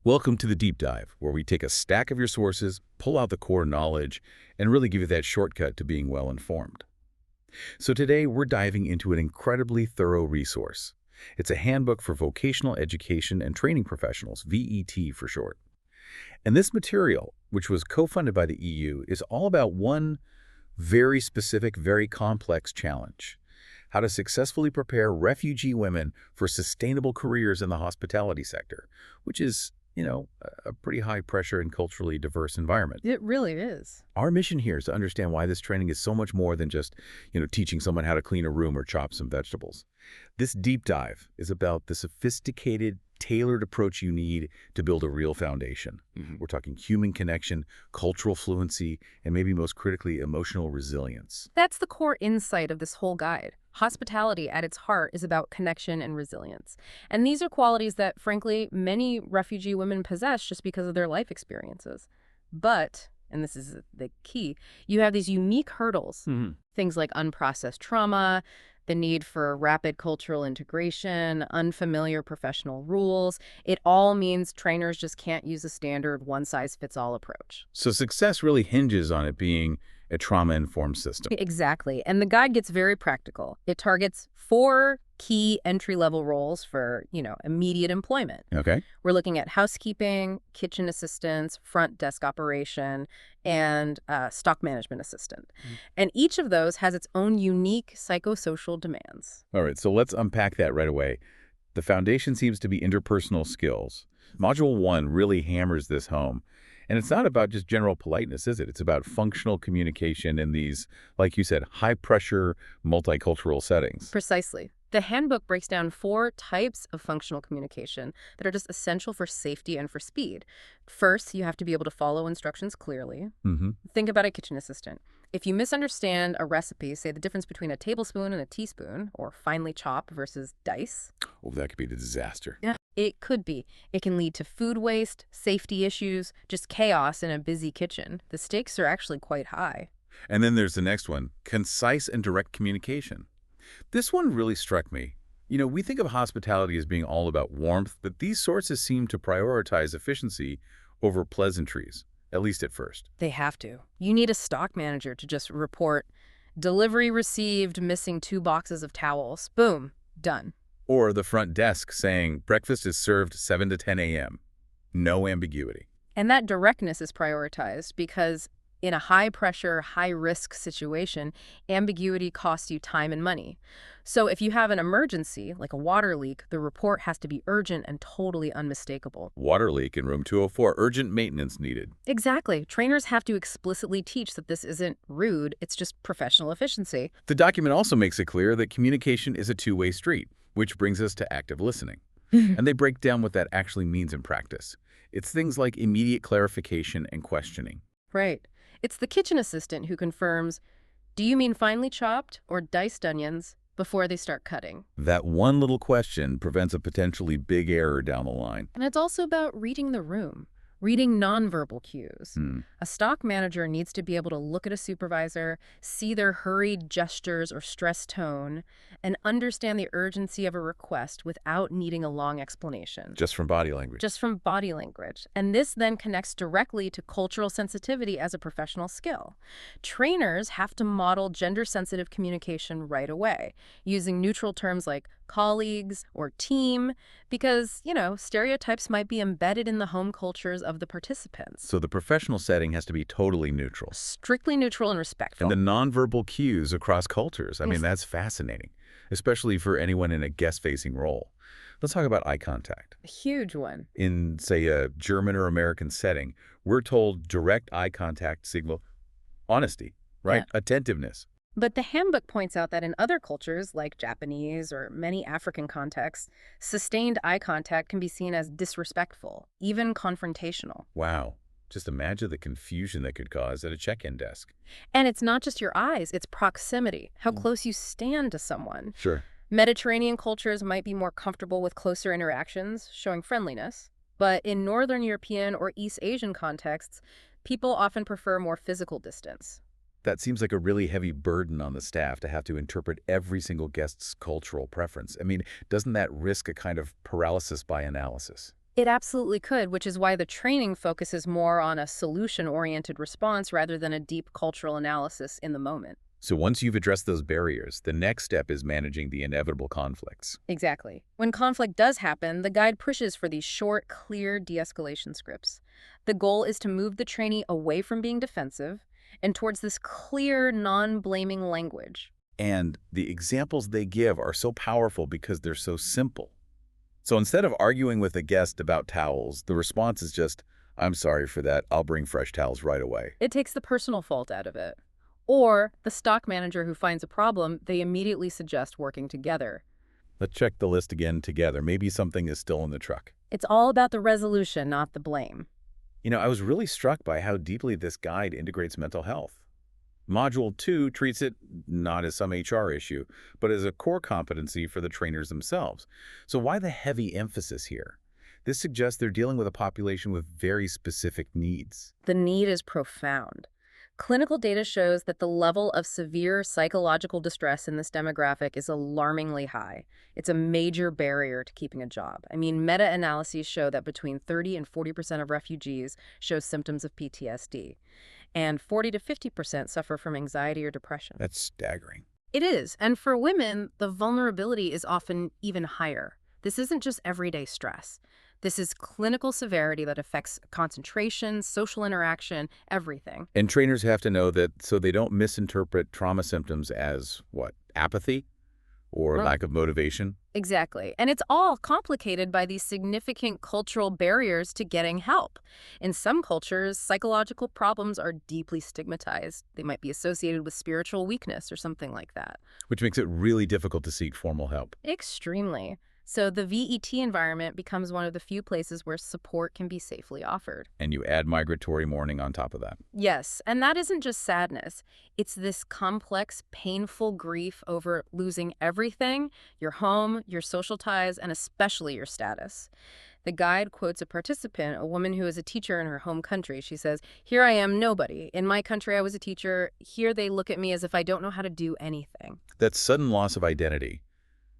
Welcome to the Deep Dive, where we take a stack of your sources, pull out the core knowledge, and really give you that shortcut to being well-informed. So today, we're diving into an incredibly thorough resource. It's a handbook for vocational education and training professionals, VET for short. And this material, which was co-funded by the EU, is all about one very specific, very complex challenge: how to successfully prepare refugee women for sustainable careers in the hospitality sector, which is, a pretty high-pressure and culturally diverse environment. It really is. Our mission here is to understand why this training is so much more than just, teaching someone how to clean a room or chop some vegetables. This deep dive is about the sophisticated, tailored approach you need to build a real foundation. We're talking human connection, cultural fluency, and maybe most critically, emotional resilience. That's the core insight of this whole guide. Hospitality at its heart is about connection and resilience. And these are qualities that, frankly, many refugee women possess just because of their life experiences. But, and this is the key, you have these unique hurdles. Things like unprocessed trauma, the need for rapid cultural integration, unfamiliar professional rules. It all means trainers just can't use a standard one-size-fits-all approach. So success really hinges on it being a trauma-informed system. Exactly. And the guide gets very practical. It targets 4 key entry-level roles for, immediate employment. Okay. We're looking at housekeeping, kitchen assistants, front desk operation, and stock management assistant. And each of those has its own unique psychosocial demands. All right, so let's unpack that right away. The foundation seems to be interpersonal skills. Module 1 really hammers this home. And it's not about just general politeness, is it? It's about functional communication in these, like you said, high-pressure, multicultural settings. Precisely. The handbook breaks down 4 types of functional communication that are just essential for safety and for speed. First, you have to be able to follow instructions clearly. Think about a kitchen assistant. If you misunderstand a recipe, say the difference between a tablespoon and a teaspoon, or finely chop versus dice. Oh, that could be a disaster. Yeah, it could be. It can lead to food waste, safety issues, just chaos in a busy kitchen. The stakes are actually quite high. And then there's the next one, concise and direct communication. This one really struck me. We think of hospitality as being all about warmth, but these sources seem to prioritize efficiency over pleasantries, at least at first. They have to. You need a stock manager to just report, delivery received, missing 2 boxes of towels. Boom, done. Or the front desk saying, breakfast is served 7 to 10 a.m. No ambiguity. And that directness is prioritized because in a high-pressure, high-risk situation, ambiguity costs you time and money. So if you have an emergency, like a water leak, the report has to be urgent and totally unmistakable. Water leak in room 204, urgent maintenance needed. Exactly. Trainers have to explicitly teach that this isn't rude, it's just professional efficiency. The document also makes it clear that communication is a two-way street, which brings us to active listening. And they break down what that actually means in practice. It's things like immediate clarification and questioning. Right. It's the kitchen assistant who confirms, do you mean finely chopped or diced onions, before they start cutting? That one little question prevents a potentially big error down the line. And it's also about reading the room, reading nonverbal cues. A stock manager needs to be able to look at a supervisor, see their hurried gestures or stressed tone, and understand the urgency of a request without needing a long explanation. Just from body language. Just from body language. And this then connects directly to cultural sensitivity as a professional skill. Trainers have to model gender-sensitive communication right away, using neutral terms like colleagues or team, because, stereotypes might be embedded in the home cultures of the participants. So the professional setting has to be totally neutral. Strictly neutral and respectful. And the nonverbal cues across cultures. I mean, that's fascinating, especially for anyone in a guest-facing role. Let's talk about eye contact. A huge one. In, say, a German or American setting, we're told direct eye contact signal honesty, right? Yeah. Attentiveness. But the handbook points out that in other cultures, like Japanese or many African contexts, sustained eye contact can be seen as disrespectful, even confrontational. Wow. Just imagine the confusion that could cause at a check-in desk. And it's not just your eyes, it's proximity, how close you stand to someone. Sure. Mediterranean cultures might be more comfortable with closer interactions, showing friendliness. But in Northern European or East Asian contexts, people often prefer more physical distance. That seems like a really heavy burden on the staff to have to interpret every single guest's cultural preference. I mean, doesn't that risk a kind of paralysis by analysis? It absolutely could, which is why the training focuses more on a solution-oriented response rather than a deep cultural analysis in the moment. So once you've addressed those barriers, the next step is managing the inevitable conflicts. Exactly. When conflict does happen, the guide pushes for these short, clear de-escalation scripts. The goal is to move the trainee away from being defensive and towards this clear, non-blaming language. And the examples they give are so powerful because they're so simple. So instead of arguing with a guest about towels, the response is just, "I'm sorry for that. I'll bring fresh towels right away." It takes the personal fault out of it. Or the stock manager who finds a problem, they immediately suggest working together. Let's check the list again together. Maybe something is still in the truck. It's all about the resolution, not the blame. I was really struck by how deeply this guide integrates mental health. Module 2 treats it not as some HR issue, but as a core competency for the trainers themselves. So why the heavy emphasis here? This suggests they're dealing with a population with very specific needs. The need is profound. Clinical data shows that the level of severe psychological distress in this demographic is alarmingly high. It's a major barrier to keeping a job. I mean, meta-analyses show that between 30 and 40% of refugees show symptoms of PTSD, and 40 to 50% suffer from anxiety or depression. That's staggering. It is, and for women, the vulnerability is often even higher. This isn't just everyday stress. This is clinical severity that affects concentration, social interaction, everything. And trainers have to know that so they don't misinterpret trauma symptoms as, what, apathy or lack of motivation? Exactly. And it's all complicated by these significant cultural barriers to getting help. In some cultures, psychological problems are deeply stigmatized. They might be associated with spiritual weakness or something like that. Which makes it really difficult to seek formal help. Extremely. So the VET environment becomes one of the few places where support can be safely offered. And you add migratory mourning on top of that. Yes, and that isn't just sadness. It's this complex, painful grief over losing everything, your home, your social ties, and especially your status. The guide quotes a participant, a woman who is a teacher in her home country. She says, "Here I am, nobody. In my country, I was a teacher. Here they look at me as if I don't know how to do anything." That sudden loss of identity,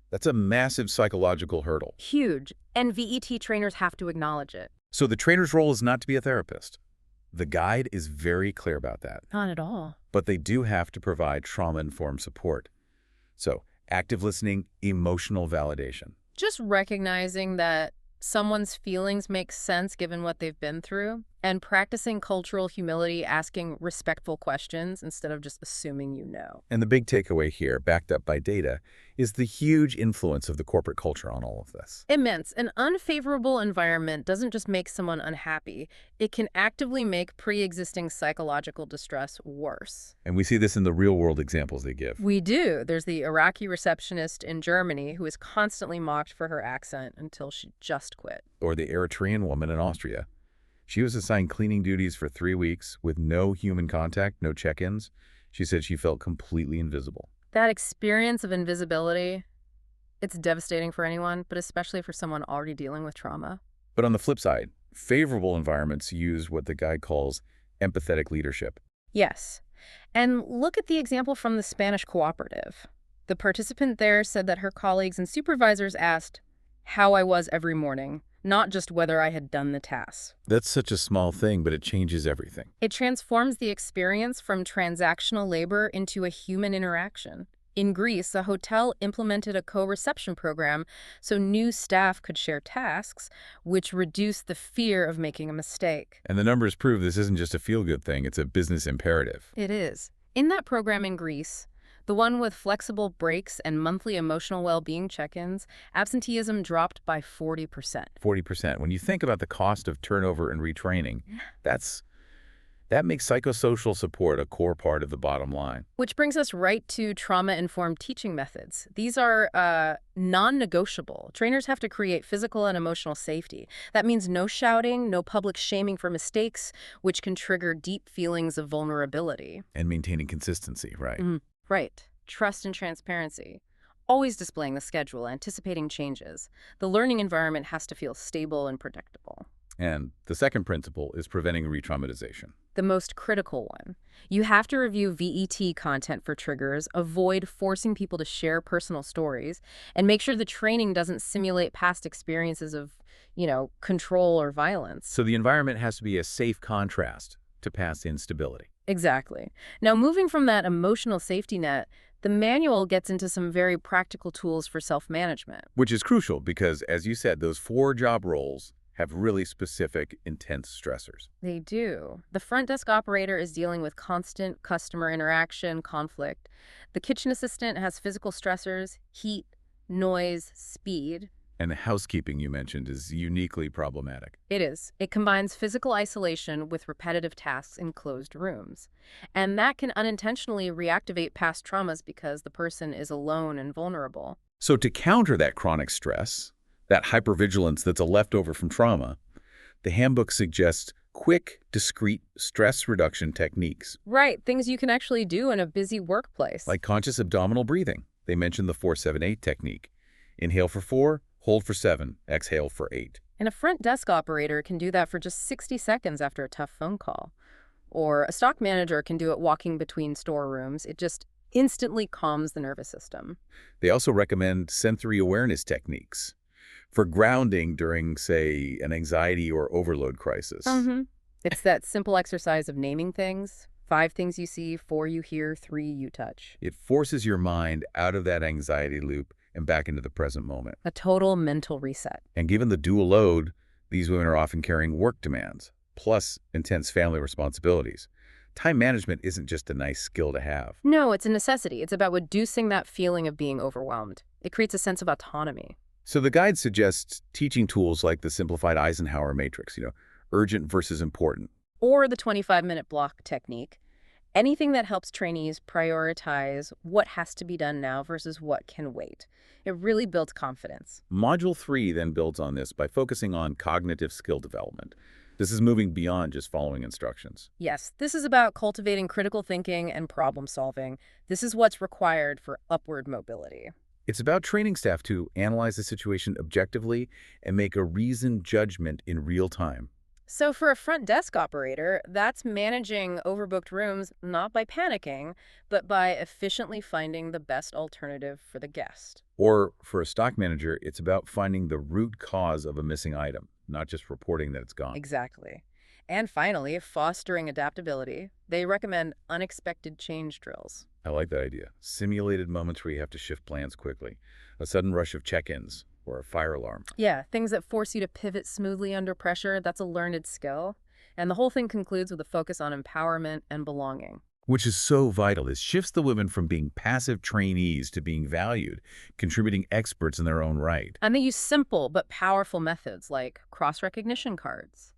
that's a massive psychological hurdle. Huge. And VET trainers have to acknowledge it. So the trainer's role is not to be a therapist. The guide is very clear about that. Not at all. But they do have to provide trauma-informed support. So active listening, emotional validation. Just recognizing that someone's feelings make sense given what they've been through, and practicing cultural humility, asking respectful questions instead of just assuming you know. And the big takeaway here, backed up by data, is the huge influence of the corporate culture on all of this. Immense. An unfavorable environment doesn't just make someone unhappy. It can actively make pre-existing psychological distress worse. And we see this in the real-world examples they give. We do. There's the Iraqi receptionist in Germany who is constantly mocked for her accent until she just quit. Or the Eritrean woman in Austria. She was assigned cleaning duties for 3 weeks with no human contact, no check-ins. She said she felt completely invisible. That experience of invisibility, it's devastating for anyone, but especially for someone already dealing with trauma. But on the flip side, favorable environments use what the guide calls empathetic leadership. Yes. And look at the example from the Spanish cooperative. The participant there said that her colleagues and supervisors asked how I was every morning, not just whether I had done the tasks. That's such a small thing, but it changes everything. It transforms the experience from transactional labor into a human interaction. In Greece, a hotel implemented a co-reception program so new staff could share tasks, which reduced the fear of making a mistake. And the numbers prove this isn't just a feel-good thing, it's a business imperative. It is. In that program in Greece, the one with flexible breaks and monthly emotional well-being check-ins, absenteeism dropped by 40%. 40%. When you think about the cost of turnover and retraining, that makes psychosocial support a core part of the bottom line. Which brings us right to trauma-informed teaching methods. These are non-negotiable. Trainers have to create physical and emotional safety. That means no shouting, no public shaming for mistakes, which can trigger deep feelings of vulnerability. And maintaining consistency, right? Right. Trust and transparency. Always displaying the schedule, anticipating changes. The learning environment has to feel stable and predictable. And the second principle is preventing re-traumatization. The most critical one. You have to review VET content for triggers, avoid forcing people to share personal stories, and make sure the training doesn't simulate past experiences of, control or violence. So the environment has to be a safe contrast to past instability. Exactly. Now, moving from that emotional safety net, the manual gets into some very practical tools for self-management. Which is crucial because, as you said, those 4 job roles have really specific, intense stressors. They do. The front desk operator is dealing with constant customer interaction, conflict. The kitchen assistant has physical stressors, heat, noise, speed. And the housekeeping you mentioned is uniquely problematic. It is. It combines physical isolation with repetitive tasks in closed rooms. And that can unintentionally reactivate past traumas because the person is alone and vulnerable. So to counter that chronic stress, that hypervigilance that's a leftover from trauma, the handbook suggests quick, discrete stress reduction techniques. Right, things you can actually do in a busy workplace. Like conscious abdominal breathing. They mentioned the 4-7-8 technique. Inhale for 4, hold for 7, exhale for 8. And a front desk operator can do that for just 60 seconds after a tough phone call. Or a stock manager can do it walking between storerooms. It just instantly calms the nervous system. They also recommend sensory awareness techniques for grounding during, say, an anxiety or overload crisis. It's that simple exercise of naming things. 5 things you see, 4 you hear, 3 you touch. It forces your mind out of that anxiety loop and back into the present moment. A total mental reset. And given the dual load, these women are often carrying work demands, plus intense family responsibilities. Time management isn't just a nice skill to have. No, it's a necessity. It's about reducing that feeling of being overwhelmed. It creates a sense of autonomy. So the guide suggests teaching tools like the simplified Eisenhower matrix, urgent versus important. Or the 25-minute block technique. Anything that helps trainees prioritize what has to be done now versus what can wait. It really builds confidence. Module 3 then builds on this by focusing on cognitive skill development. This is moving beyond just following instructions. Yes, this is about cultivating critical thinking and problem solving. This is what's required for upward mobility. It's about training staff to analyze the situation objectively and make a reasoned judgment in real time. So for a front desk operator, that's managing overbooked rooms not by panicking, but by efficiently finding the best alternative for the guest. Or for a stock manager, it's about finding the root cause of a missing item, not just reporting that it's gone. Exactly. And finally, fostering adaptability. They recommend unexpected change drills. I like that idea. Simulated moments where you have to shift plans quickly. A sudden rush of check-ins or a fire alarm. Yeah, things that force you to pivot smoothly under pressure. That's a learned skill. And the whole thing concludes with a focus on empowerment and belonging. Which is so vital. It shifts the women from being passive trainees to being valued, contributing experts in their own right. And they use simple but powerful methods like cross-recognition cards.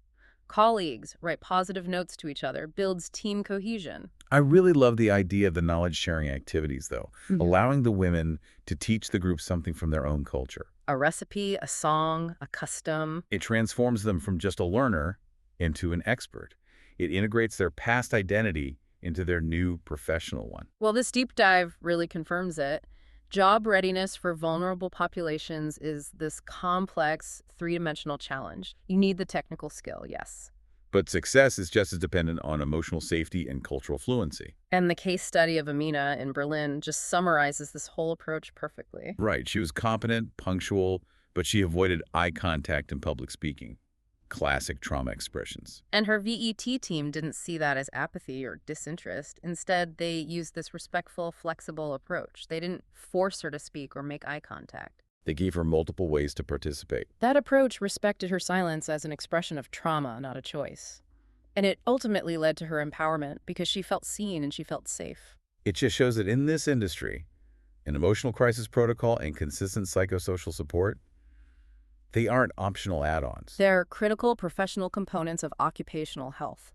Colleagues write positive notes to each other, builds team cohesion. I really love the idea of the knowledge-sharing activities, though, allowing the women to teach the group something from their own culture. A recipe, a song, a custom. It transforms them from just a learner into an expert. It integrates their past identity into their new professional one. Well, this deep dive really confirms it. Job readiness for vulnerable populations is this complex, three-dimensional challenge. You need the technical skill, yes. But success is just as dependent on emotional safety and cultural fluency. And the case study of Amina in Berlin just summarizes this whole approach perfectly. Right. She was competent, punctual, but she avoided eye contact in public speaking. Classic trauma expressions. And her VET team didn't see that as apathy or disinterest. Instead, they used this respectful, flexible approach. They didn't force her to speak or make eye contact. They gave her multiple ways to participate. That approach respected her silence as an expression of trauma, not a choice. And it ultimately led to her empowerment because she felt seen and she felt safe. It just shows that in this industry, an emotional crisis protocol and consistent psychosocial support, they aren't optional add-ons. They're critical professional components of occupational health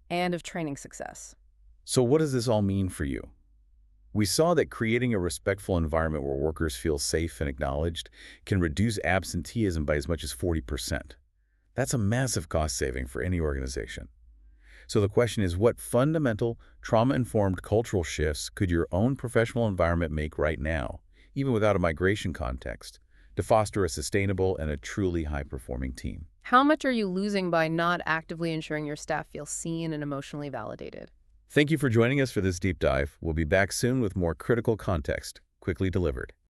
and of training success. So what does this all mean for you? We saw that creating a respectful environment where workers feel safe and acknowledged can reduce absenteeism by as much as 40%. That's a massive cost saving for any organization. So the question is, what fundamental, trauma-informed cultural shifts could your own professional environment make right now, even without a migration context, to foster a sustainable and a truly high-performing team? How much are you losing by not actively ensuring your staff feel seen and emotionally validated? Thank you for joining us for this deep dive. We'll be back soon with more critical context, quickly delivered.